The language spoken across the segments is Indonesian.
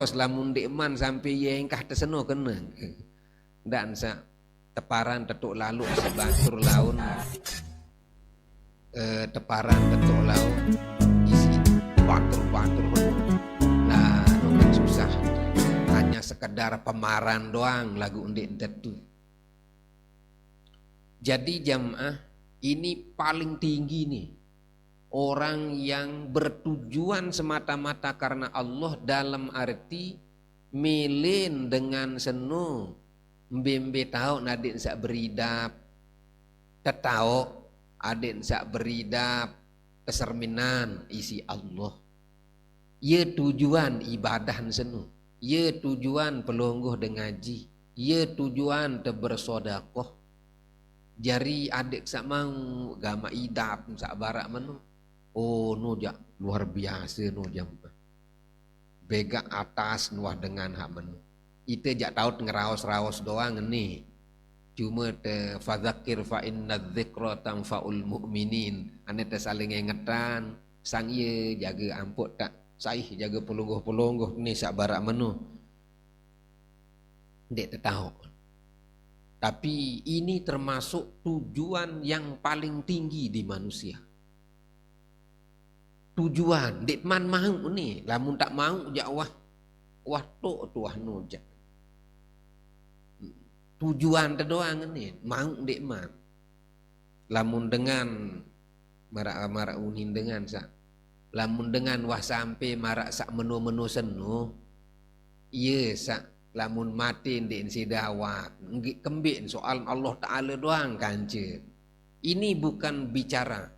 Pas lamun dekman sampai ye engkah terseno kena. Dan sa teparan tetuk lalu sebatur laun teparan tetuk laun isi batur-batur nah bukan susah, hanya sekedar pemaran doang lagu undik tetu. Jadi jamaah ini paling tinggi nih, orang yang bertujuan semata-mata karena Allah dalam arti milin dengan senu mbembe tau nadin sak beridap tetau aden sak beridap keserminan isi Allah. Ye tujuan ibadah senu, ye tujuan pelonggoh dengaji, ye tujuan te bersodakoh. Jari adik sak mau gama idap sak barak menu. Oh no jak luar biasa no jam. Bega atas nuah dengan hak menu. Ite jak taut ngeraos-raos doang nih. Cuma te fadzakir fa inna dzikra tanfaul mu'minin. Ane te saling ingetan, sang ye jaga amput tak saih jaga pelungguh-pelungguh ni sak barak menu. Dek te tahu. Tapi ini termasuk tujuan yang paling tinggi di manusia. Tujuan, dek man mau ni, lamun tak mau jak wah tok tuah no jak. Tujuan terdoang ni, mau dek man. Lamun dengan marak unin dengan sak. Lamun dengan wah sampai marak sak menu-menu senu, iya sak lamun mati ndek sidawak, kembik soal Allah Ta'ala doang kance. Ini bukan bicara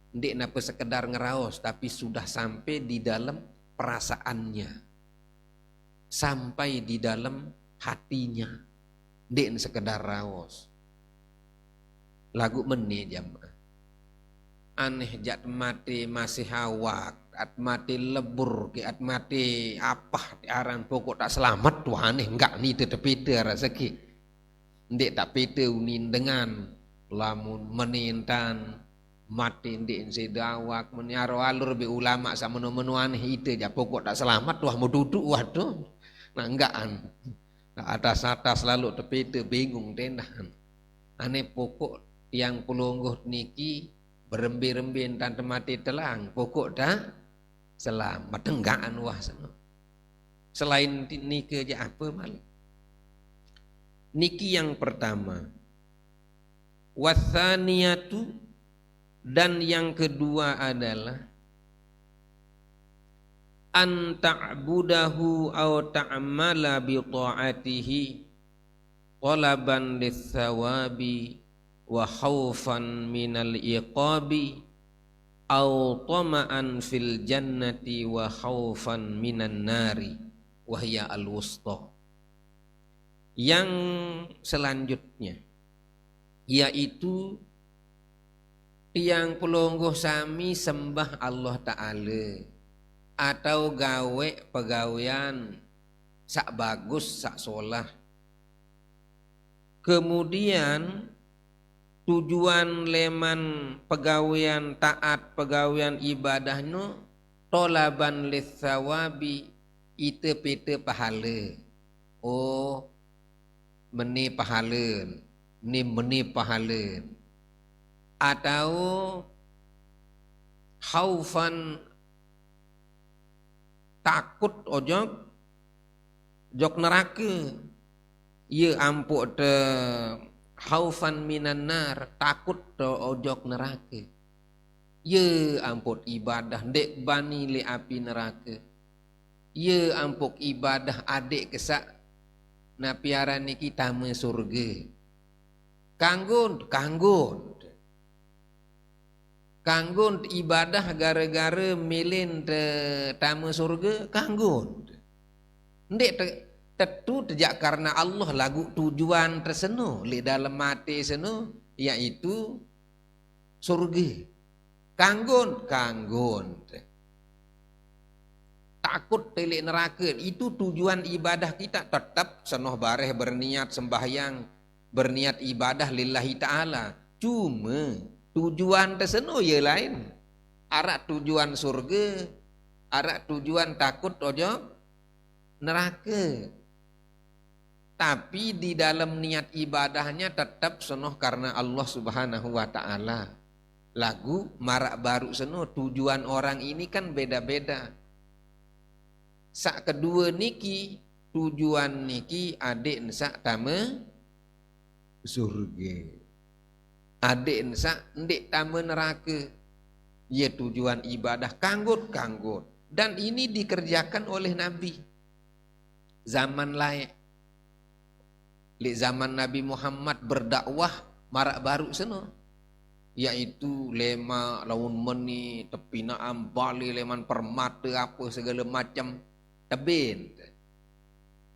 ndek napa sekedar ngeraos, tapi sudah sampai di dalam perasaannya, sampai di dalam hatinya. Ndek sekedar raos. Lagu meni jamaah. Aneh jat mati masih hawak, at mati lebur, ke at mati apa aran pokok tak selamat tuh aneh enggak ni tetep rezeki. Ndek tak pete unin dengan lamun menintan mati ndek sedawak menyaro alur be ulama sama menu aneh itu ja pokok tak selamat tuh mau duduk waduh. Nah enggaan. Atas-atas lalu tepete bingung tendahan. Aneh pokok yang pelungguh niki berembe-rembe tante mati telang pokok dah selamat tenggaan wah sana. Selain niki aja apa mal? Niki yang pertama. Watsaniyatu, dan yang kedua adalah an ta'budahu aw ta'mala bi ta'atihi talaban lis-sawabi wa khaufan minal iqabi aw tama'an fil jannati wa khaufan minan nari wa hiya al-wusta. Yang selanjutnya yaitu yang pelungguh sami sembah Allah Ta'ala atau gawe pegawean sak bagus sak solah. Kemudian tujuan leman pegawean taat pegawean ibadahnya tolaban lis-sawabi ite pete pahala. Oh meni pahala, ni meni pahala. Atau khaufan takut jok neraka. Ye ampuk te khaufan minan nar, takut te ojok neraka. Ye ampuk ibadah dek bani li api neraka. Ye ampuk ibadah adik kesak na piara niki tame surga. Kanggun ibadah gara-gara milin te tame surga kanggun. Ndek tentu tidak karena Allah lagu tujuan tersenu li dalam mati senu yaitu surga. Kanggun takut telik neraka itu tujuan ibadah kita. Tetap senoh bareh berniat sembahyang, berniat ibadah lillahi ta'ala. Cuma tujuan tersenu ya lain. Arak tujuan surga, arak tujuan takut ojo neraka. Tapi di dalam niat ibadahnya tetap senoh karena Allah Subhanahu wa taala. Lagu marak baru senoh, tujuan orang ini kan beda-beda. Sak kedua niki tujuan niki adik nsak tama surga. Adik nsak ndik tama neraka. Ya tujuan ibadah kanggut. Dan ini dikerjakan oleh Nabi. Zaman lain. Di zaman Nabi Muhammad berdakwah marak baru seno. Yaitu lema laun meni tepi naam bali leman permata apa segala macam tebin.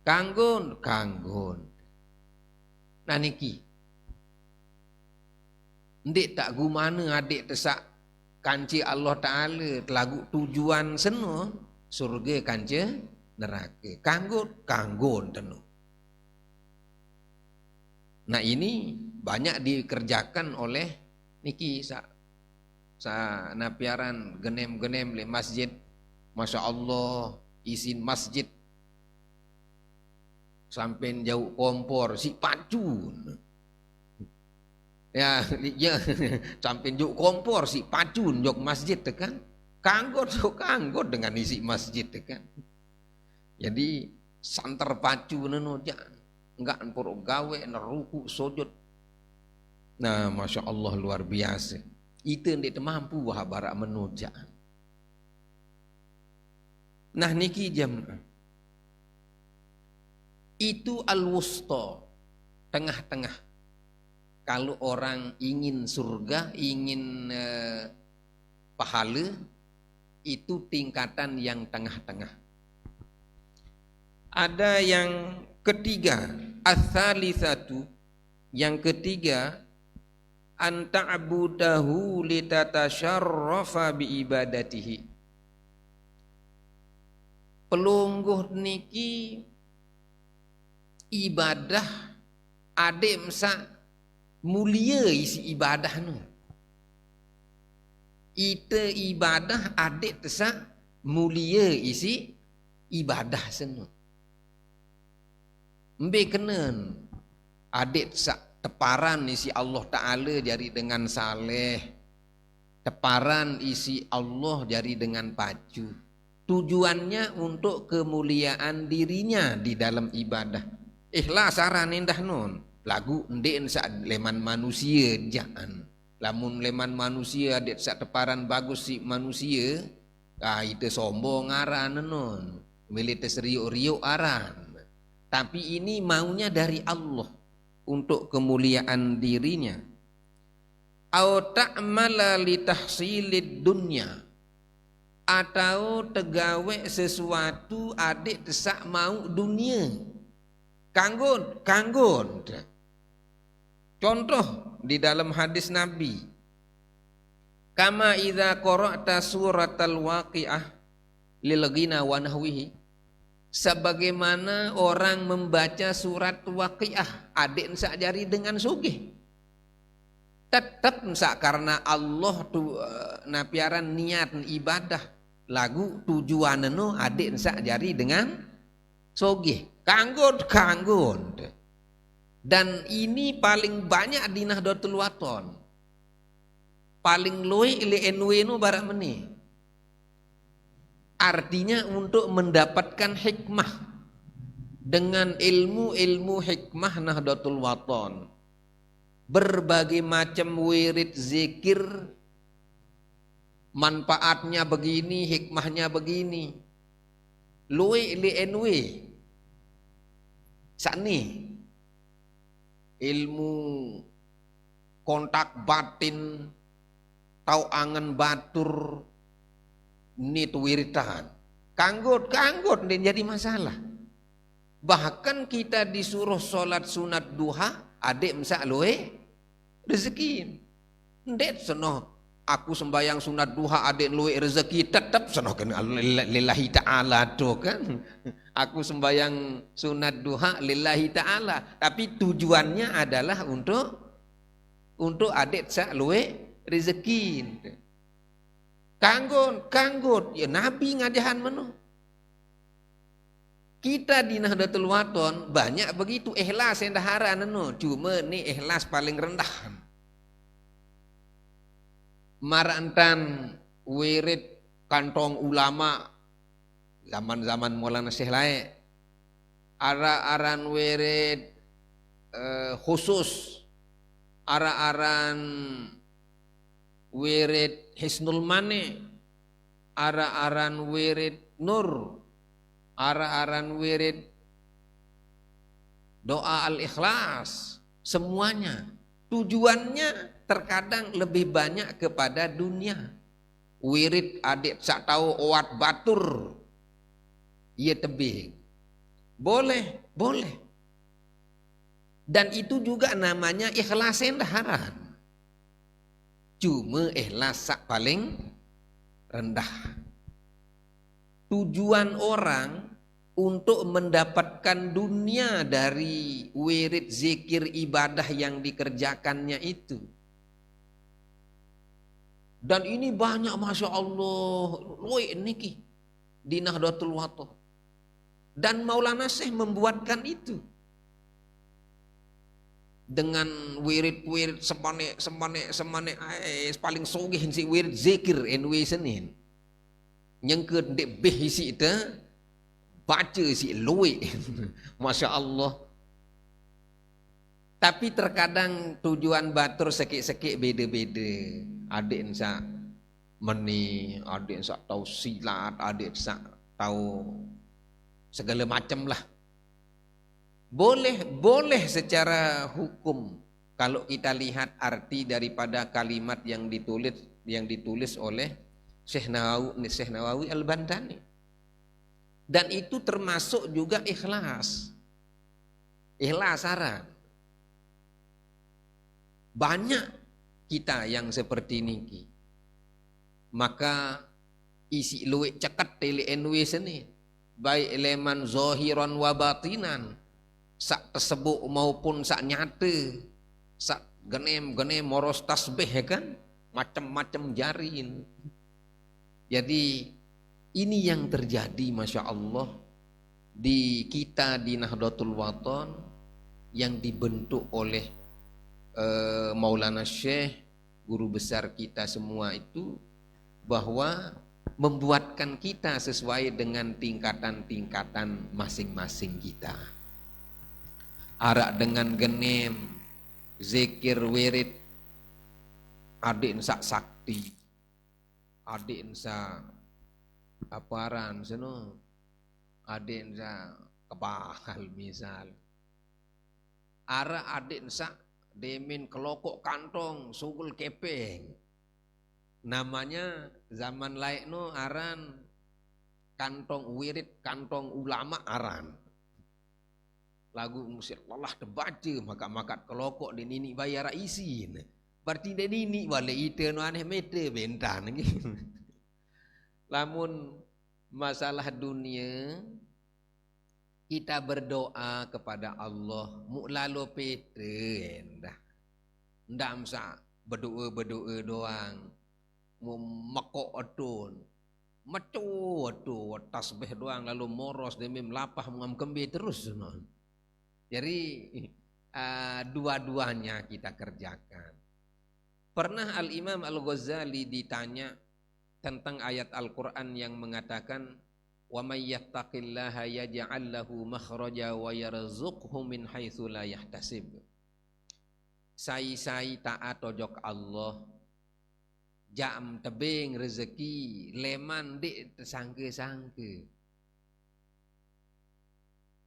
Kanggun. Nah niki. Ndik tak gumana adik tesak kanci Allah Ta'ala telagu tujuan seno surga kanci neraka. Kanggun tenu. Nah ini banyak dikerjakan oleh niki sa napiaran genem-genem le masjid. Masya Allah isin masjid sampai jauh kompor si pacun. Ya sampai jauh kompor si pacun jok masjid tekan. Kanggot dengan isi masjid tekan. Jadi santer pacu neno enggak empur gawe neruku sujud. Nah, Masya Allah luar biasa. Itu ndik mampu wah barak menuja. Nah niki jamaah. Itu al-wusta, tengah-tengah. Kalau orang ingin surga, ingin pahala, itu tingkatan yang tengah-tengah. Ada yang ketiga, ats-tsalitsatu, yang ketiga, anta'budahu litatasharrafa biibadatihi. Pelungguh niki ibadah ade msa mulia isi ibadah nu. Ite ibadah ade tesa mulia isi ibadah senu. Mbe kenen ade tesa teparan isi Allah Ta'ala jari dengan saleh. Teparan isi Allah jari dengan pacu. Tujuannya untuk kemuliaan dirinya di dalam ibadah. Ikhlas saran indah nun. Lagu ndek saat leman manusia jangan. Lamun leman manusia adet saat teparan bagus si manusia. Itu sombong aran nun. Milite seriuk-riuk aran. Tapi ini maunya dari Allah untuk kemuliaan dirinya. Au ta'mala li tahsilid dunya. Atau tegawe sesuatu adik tesak mau dunia. Kanggun. Contoh di dalam hadis Nabi. Kama idza qara'ta suratal waqi'ah lil ghina wa nahwihi. Sebagaimana orang membaca surat waqi'ah adik nsak jari dengan sugih. Tetap nsak karena Allah tu napiaran niat ibadah lagu tujuan no adik nsak jari dengan sugih. Kanggut. Dan ini paling banyak di Nahdlatul Wathon. Paling luwe ili enwe no barak meni. Artinya untuk mendapatkan hikmah dengan ilmu hikmah Nahdlatul Wathon. Berbagai macam wirid zikir manfaatnya begini, hikmahnya begini. Luwe ili enwe. Sakni ilmu kontak batin, tau angen batur, nit wiritan. Kanggut dan jadi masalah. Bahkan kita disuruh sholat sunat duha, adik msak loe rezeki. Ndet senoh aku sembayang sunat duha adik loe rezeki tetap senoh kan lillahi ta'ala tuh kan. Aku sembayang sunat duha lillahi ta'ala. Tapi tujuannya adalah untuk adik sak luwe rezeki. Kanggut. Ya Nabi ngajahan menu. Kita di Nahdlatul Wathon banyak begitu ikhlas yang daharan no. Cuma ni ikhlas paling rendah. Marantan wirid kantong ulama zaman-zaman Maulana Syekh Lae. Ara-aran wirid khusus. Ara-aran wirid Hisnul Mane. Ara-aran wirid Nur. Ara-aran wirid doa al-ikhlas, semuanya tujuannya terkadang lebih banyak kepada dunia. Wirid adik sak tahu owat batur, ia tebing, boleh. Dan itu juga namanya ikhlas endaharan. Cuma ikhlas sak paling rendah. Tujuan orang untuk mendapatkan dunia dari wirid zikir ibadah yang dikerjakannya itu. Dan ini banyak Masya Allah, niki di Nahdlatul Wathon. Dan Maulana Syekh membuatkan itu. Dengan wirid-wirid semane paling sogih si wirid zikir NW Senin. Yang kedek beh isi itu baca si luwe. Masya Allah. Tapi terkadang tujuan batur sekik-sekik beda-beda. Adik ensak meni, adik ensak tahu silat, adik ensak tahu segala macam lah. Boleh secara hukum kalau kita lihat arti daripada kalimat yang ditulis oleh Syekh Nawawi Al-Bantani. Dan itu termasuk juga ikhlas. Ikhlasaran. Banyak kita yang seperti ini. Maka isi luwek cekat tele enwe seni. Baik eleman zahiran wa batinan. Sak tersebut maupun sak nyata. Sak genem moros tasbih kan. Macam-macam jarin. Jadi ini yang terjadi Masya Allah di kita di Nahdlatul Wathon yang dibentuk oleh Maulana Syekh, guru besar kita semua itu, bahwa membuatkan kita sesuai dengan tingkatan-tingkatan masing-masing kita. Arak dengan genem, zikir wirid, adik sak sakti, adik ensa aparan seno, adik ensa kebahal misal. Ara adik ensa demin kelokok kantong sugul kepeng. Namanya zaman lain no aran kantong wirid, kantong ulama aran. Lagu musik lelah terbaca makat kelokok dan ini bayar isin. Berarti dan ini wale ite no aneh mete bentan. Lamun masalah dunia kita berdoa kepada Allah mu'lalo pete endah. Ndak amsa berdoa doang. Mekok adun. Mecu adu tasbih doang lalu moros demi melapah mengam kembe terus. Jadi dua-duanya kita kerjakan. Pernah Al-Imam Al-Ghazali ditanya tentang ayat Al-Quran yang mengatakan wa may yattaqillaha yaj'al lahu makhraja wa yarzuqhu min haitsu la yahtasib. Sai taat ojok Allah jam tebing rezeki leman dik tersangka-sangka.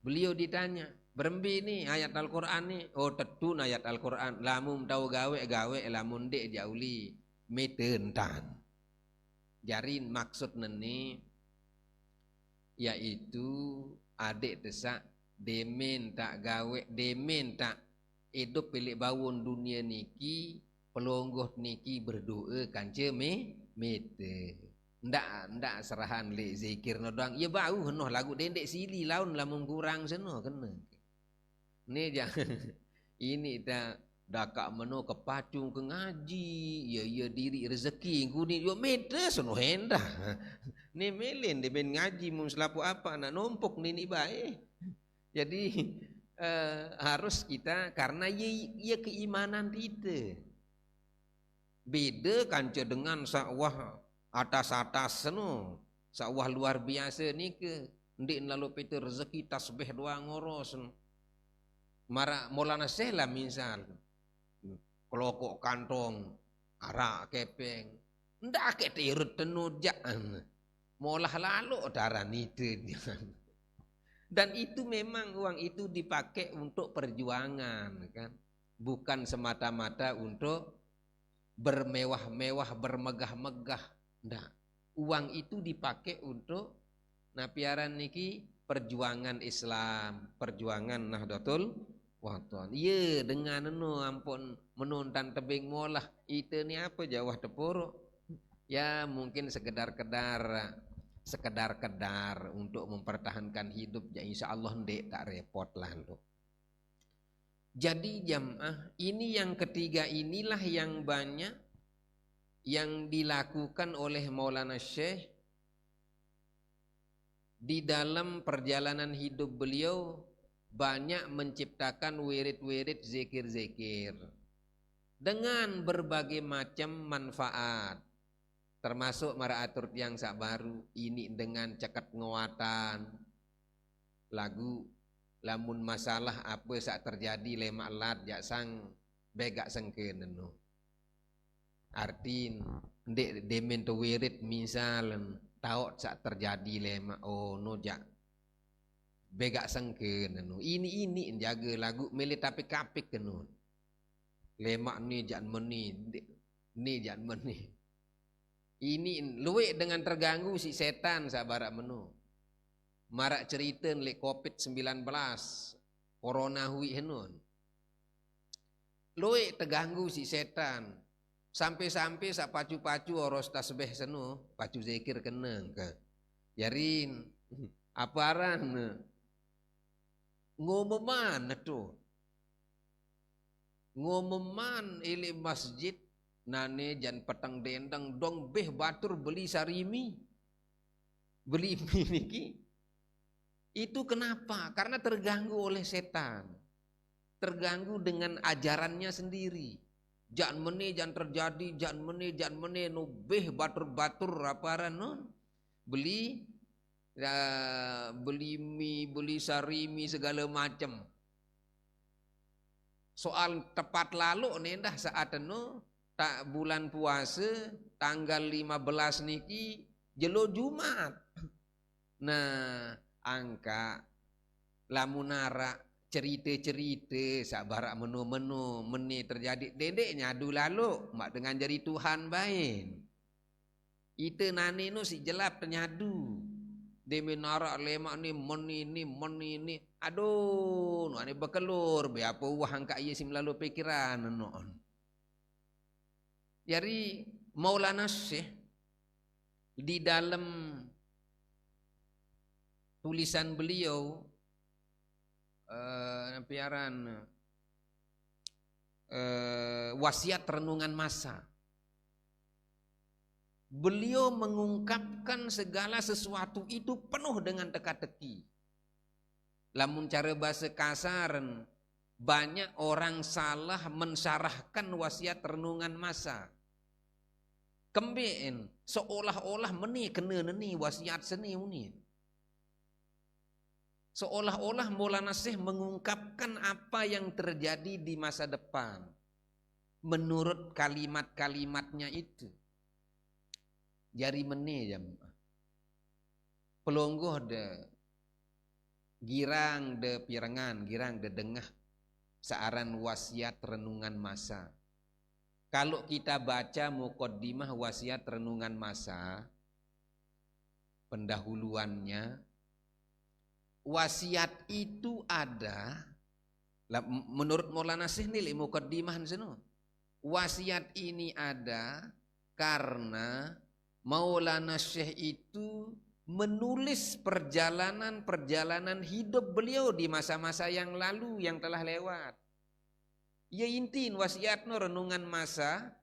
Beliau ditanya, berembi ni ayat Al-Quran ni, oh tetun ayat Al-Quran, lamun tahu gawe lamun dik jauli metentan. Jarin maksud neni yaitu adik desak demen tak gawe, demen tak hidup pilih bawun dunia niki, pelonggoh niki berdoa kanca mete. Ndak serahan le zikir no doang. Ya bau noh lagu dendek sili laun lamun kurang seno kena. Ni jangan ini dah Dakak meno kepacung ke ngaji, ya diri rezeki guni yo meda sono hendah. Ni melen de ben ngaji mun selapu apa nak numpuk ni bae. Jadi harus kita karena ya keimanan kita. Beda kanca dengan sakwah atas-atas no. Sakwah luar biasa ni ke. Ndik lalu pete rezeki tasbih doang ngoros. Mara Maulana Syekh lah misal. Kelokok kantong, arak kepeng. Ndak ke tirut tenujaan. Molah lalu darah itu. Dan itu memang uang itu dipakai untuk perjuangan kan. Bukan semata-mata untuk bermewah-mewah, bermegah-megah. Ndak. Uang itu dipakai untuk napiaran niki perjuangan Islam, perjuangan Nahdlatul Wathon. Iya dengan nu ampun menuntan tebing molah itu ni apa jawah tepuruk. Ya mungkin sekedar-kedar untuk mempertahankan hidup ya insyaallah ndek tak repot lah lu. Jadi jamaah ini yang ketiga inilah yang banyak yang dilakukan oleh Maulana Syekh di dalam perjalanan hidup beliau. Banyak menciptakan wirid-wirid zikir-zikir dengan berbagai macam manfaat, termasuk maraatur yang sak baru ini dengan cekat nguatan lagu lamun masalah apa sak terjadi lemak lat jak sang begak sengken no artin ndek demen to wirid misal taot sak terjadi lemak oh no jak begak sengken no ini jaga lagu mele tapi kapik kenun lemak ni jan meni ni jan meni ini luwe dengan terganggu si setan sabarak menu marak cerita le COVID-19 corona hui henun luwe terganggu si setan sampai-sampai sak pacu-pacu oros tasbih senu pacu zikir keneng ke yarin aparan ngomeman tu ngomeman ili masjid nane jan petang dendang dong beh batur beli sarimi beli niki itu kenapa karena terganggu oleh setan terganggu dengan ajarannya sendiri jan meni jan terjadi jan meni no beh batur-batur aparan non beli beli mie, beli sarimi segala macam. Soal tepat lalu nih dah saat itu tak bulan puasa tanggal 15 niki jelo Jumat. Nah, angka lamunara cerita-cerita sabarak menu-menu meni terjadi dedeknya adu lalu mak dengan jari Tuhan bain. Itu nani nu si jelap ternyadu. Demi narak lemak ni meni ni aduh nu ane bekelur be apa wah angka ieu sim lalu pikiran non. Jadi Maulana Syekh di dalam tulisan beliau piaran wasiat renungan masa. Beliau mengungkapkan segala sesuatu itu penuh dengan teka-teki. Lamun cara bahasa kasar, banyak orang salah mensyarahkan wasiat renungan masa. Kembeen seolah-olah meni kena neni wasiat seni uni. Seolah-olah Maulana Syekh mengungkapkan apa yang terjadi di masa depan menurut kalimat-kalimatnya itu. Jari meni jam pelonggoh de girang de pirangan girang de dengah searan wasiat renungan masa. Kalau kita baca muqaddimah wasiat renungan masa pendahuluannya wasiat itu ada menurut Maulana Syekh nilai muqaddimah seno wasiat ini ada karena Maulana Syekh itu menulis perjalanan hidup beliau di masa-masa yang lalu yang telah lewat. Ya intin wasiatno renungan masa.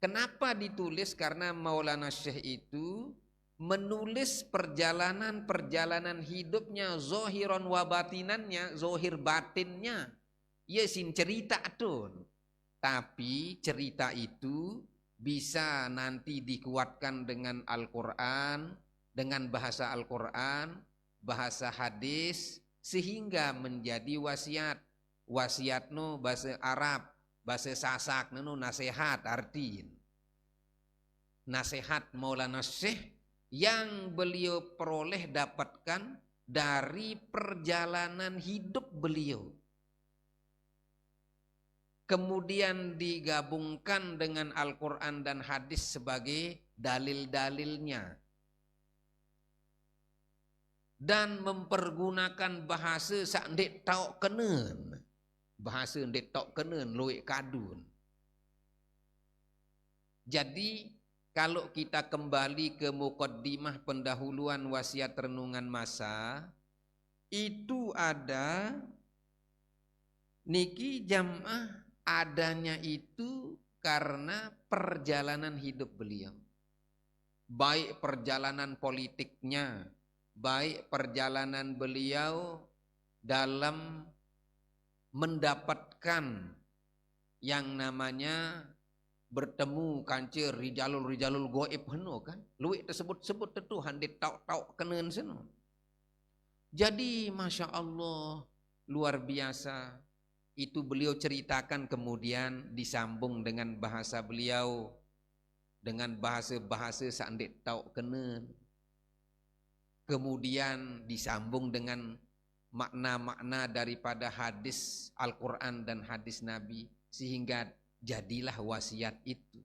Kenapa ditulis? Karena Maulana Syekh itu menulis perjalanan hidupnya, zohiron wa batinannya, zohir batinnya. Ya sin cerita tuh. Tapi cerita itu bisa nanti dikuatkan dengan Al-Quran, dengan bahasa Al-Quran, bahasa hadis, sehingga menjadi wasiat. Wasiatno bahasa Arab, bahasa Sasak, nasihat artiin. Nasihat Maulana Syekh yang beliau peroleh dapatkan dari perjalanan hidup beliau. Kemudian digabungkan dengan Al-Quran dan hadis sebagai dalil-dalilnya. Dan mempergunakan bahasa sak ndek tauk kenen. Bahasa ndek tauk kenen luwek kadun. Jadi kalau kita kembali ke muqaddimah pendahuluan wasiat renungan masa, itu ada niki jamaah adanya itu karena perjalanan hidup beliau. Baik perjalanan politiknya, baik perjalanan beliau dalam mendapatkan yang namanya bertemu kancir rijalul goib heno kan. Luwik tersebut-sebut tentu handit tauk kenen seno. Jadi Masya Allah luar biasa. Itu beliau ceritakan kemudian disambung dengan bahasa beliau. Dengan bahasa-bahasa sandik tauk kenen. Kemudian disambung dengan makna-makna daripada hadis Al-Quran dan hadis Nabi. Sehingga jadilah wasiat itu.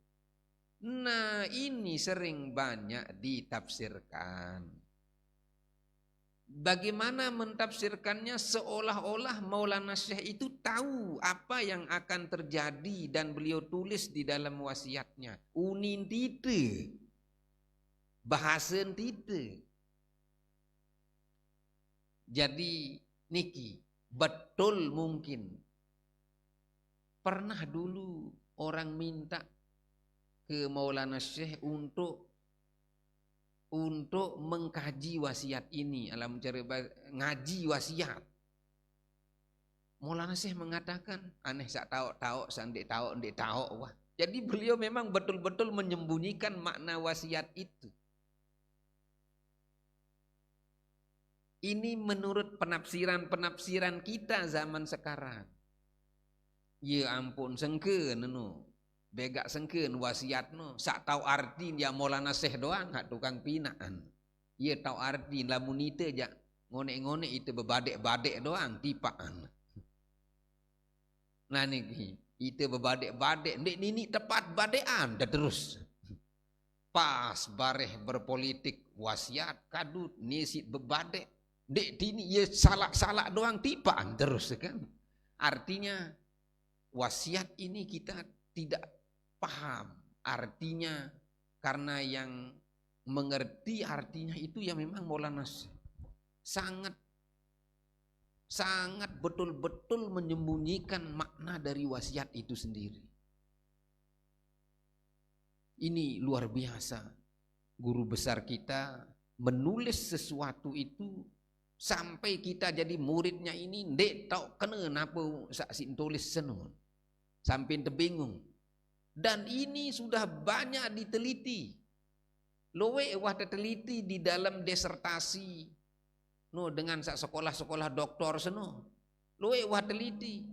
Nah ini sering banyak ditafsirkan. Bagaimana mentafsirkannya seolah-olah Maulana Syekh itu tahu apa yang akan terjadi dan beliau tulis di dalam wasiatnya. Unin tite. Bahasan tite. Jadi niki betul mungkin pernah dulu orang minta ke Maulana Syekh untuk mengkaji wasiat ini, alam mencari ngaji wasiat. Maulana Syekh mengatakan, aneh sak tahu sandik tahu wah. Jadi beliau memang betul-betul menyembunyikan makna wasiat itu. Ini menurut penafsiran kita zaman sekarang. Ya ampun sengke nenu. Begak sengkeun wasiatno sak tahu arti ya Maulana Syekh doang hak tukang pinaan. Ia tahu arti lamun ite jak ngone-ngone itu bebadek-badek doang tipaan. Nah niki itu bebadek-badek ndek nini tepat badean dah terus. Pas bareh berpolitik wasiat kadut nisit bebadek ndek dini ia salak-salak doang tipaan terus kan. Artinya wasiat ini kita tidak paham artinya karena yang mengerti artinya itu ya memang Maulana sangat betul-betul menyembunyikan makna dari wasiat itu sendiri. Ini luar biasa. Guru besar kita menulis sesuatu itu sampai kita jadi muridnya ini ndek tau kena apa saksin tulis senun. Sampai terbingung. Dan ini sudah banyak diteliti. Lowe wah diteliti di dalam disertasi. No dengan sekolah-sekolah doktor seno. Lowe wah teliti.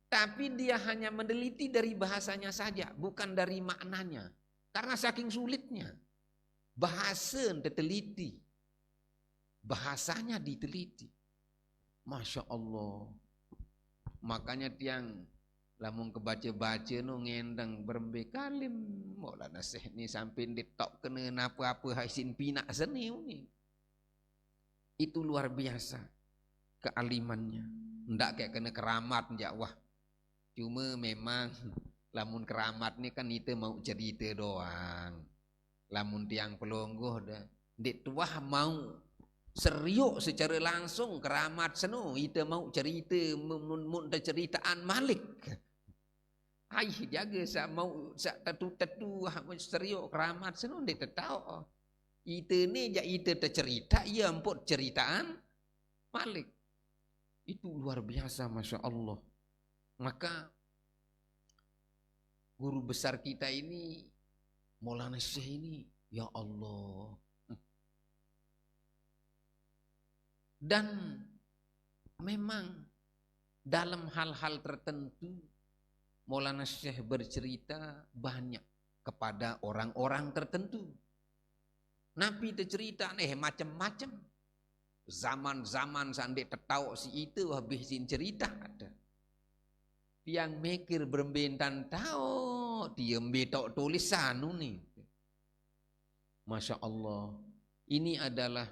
Tapi dia hanya meneliti dari bahasanya saja, bukan dari maknanya. Karena saking sulitnya. Bahasa diteliti. Bahasanya diteliti. Masya Allah. Makanya tiang lamun kebaca-baca no ngendang berembe kalim Maulana Syekh ni sampai ditok kena apa-apa haisin pinak seni ni. Itu luar biasa kealimannya. Ndak kayak kena keramat ya wah. Cuma memang lamun keramat ni kan itu mau cerita doang. Lamun tiang pelonggoh dah. Dek tuah mau serius secara langsung keramat seno itu mau cerita mun ceritaan Malik. Ai jaga sa mau sa tatu-tatu seriuk keramat seno ndek tetau. Ite ni ja ite tercerita ia empot ceritaan Malik. Itu luar biasa Masya Allah. Maka guru besar kita ini Maulana Syekh ini ya Allah. Dan memang dalam hal-hal tertentu Maulana Syekh bercerita banyak kepada orang-orang tertentu. Nabi itu cerita macam-macam. Zaman-zaman sandek tetau si itu habisin cerita ada. Yang mikir berbentan tahu dia betok tulisan nih. Masya Allah. Ini adalah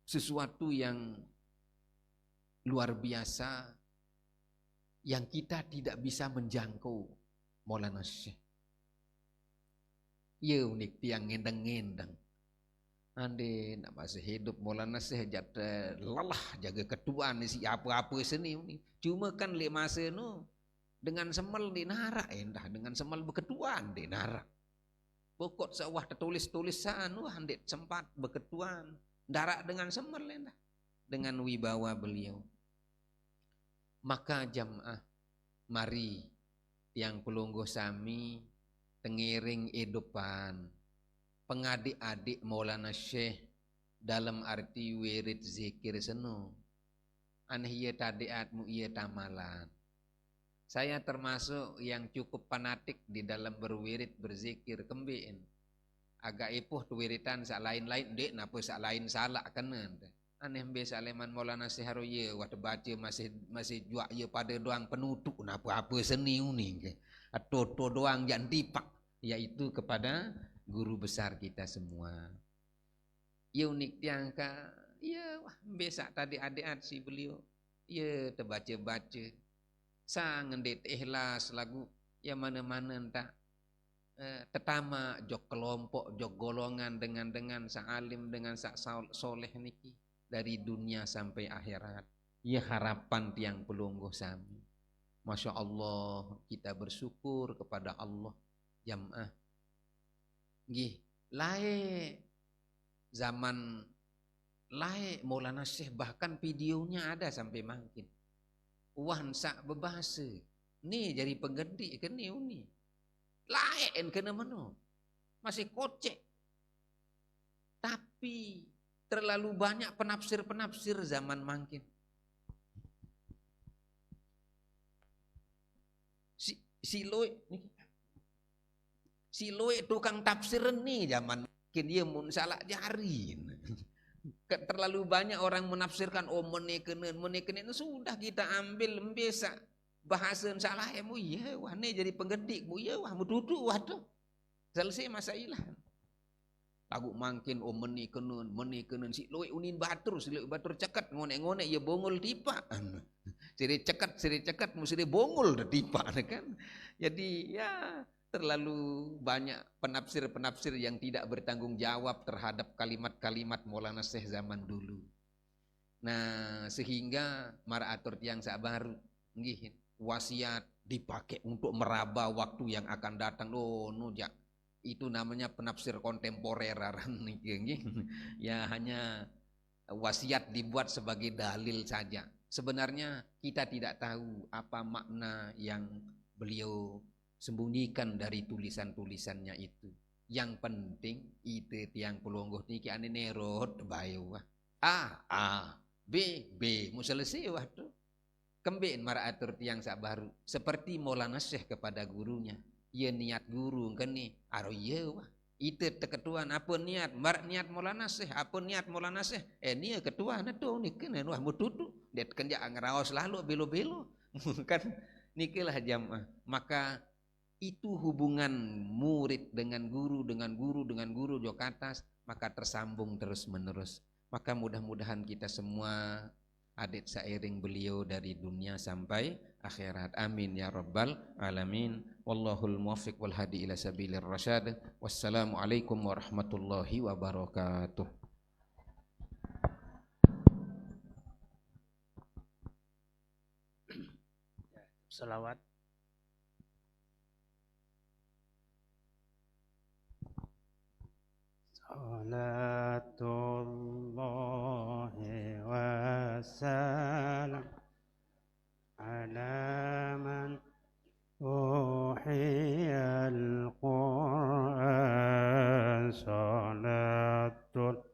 sesuatu yang luar biasa yang kita tidak bisa menjangkau Maulana Syekh. Ya unik tiang ngendang-ngendang. Ande nak masih hidup Maulana Syekh jatuh lelah jaga ketuaan si apa-apa seni ni. Cuma kan le masa nu dengan semel di narak endah dengan semel berketuaan di narak. Pokok sawah tertulis-tulisan nu ande sempat berketuaan darak dengan semel endah dengan wibawa beliau. Maka jamaah mari yang pelungguh sami tengiring edopan pengadik-adik Maulana Syekh dalam arti wirid zikir seno aneh iya tadiatmu iya tamalan. Saya termasuk yang cukup fanatik di dalam berwirid berzikir kembien agak ipuh tu wiritan sak lain-lain dek napa sak lain salah kena aneh biasa leman Maulana Syekh haroye waktu baca masih juak ye pada doang penutup apa seni uning atau doang jangan dipak yaitu kepada guru besar kita semua. Ya unik tiangka ya wah biasa tadi adik si beliau ya terbaca-baca sang ngendet ikhlas lagu ya mana-mana entah tetama jok kelompok jok golongan dengan sak alim dengan sak soleh niki dari dunia sampai akhirat. Ya harapan tiang pelungguh sami. Masya Allah kita bersyukur kepada Allah jamaah. Gih, lae zaman lae Maulana Syekh bahkan videonya ada sampai makin. Wan sak bebahasa. Ni jadi penggedi ke ni uni. Lain kena mano. Masih kocek. Tapi terlalu banyak penafsir-penafsir zaman makin. Si Loi tukang tafsir ni zaman makin dia mun salah jarin. Terlalu banyak orang menafsirkan menekenen sudah kita ambil biasa bahasa salah mu ya wah ni jadi penggedik mu ya wah mu duduk wah tu. Selesai masalah. Lagu makin menekenen si Loi unin batur si Loi batur cekat ngonek-ngonek ya bongol tipa. Siri cekat mesti bongol tipa kan. Jadi ya terlalu banyak penafsir-penafsir yang tidak bertanggung jawab terhadap kalimat-kalimat Maulana Syekh zaman dulu. Nah, sehingga maraatur tiang sabaru nggih wasiat dipakai untuk meraba waktu yang akan datang. Oh, nujak. Itu namanya penafsir kontemporer ya hanya wasiat dibuat sebagai dalil saja. Sebenarnya kita tidak tahu apa makna yang beliau sembunyikan dari tulisan-tulisannya itu. Yang penting itu tiang pelungguh niki ane nerot bayu A B mu selesai waktu kembien maraatur tiang sak baru seperti Maulana Syekh kepada gurunya. Ya niat guru kan ni aro ye wah itu ketuaan apa niat niat Maulana Syekh apa niat Maulana Syekh ni ketua na tu ni kena wah mututu det kerja ngeraos lalu belo-belo kan nikilah jamaah. Maka itu hubungan murid dengan guru jok atas maka tersambung terus menerus. Maka mudah-mudahan kita semua adik seiring beliau dari dunia sampai akhirat. Amin ya rabbal alamin. Wallahul muwaffiq wal hadi ila sabilir rasyad. Wassalamualaikum warahmatullahi wabarakatuh. Salawat Maksud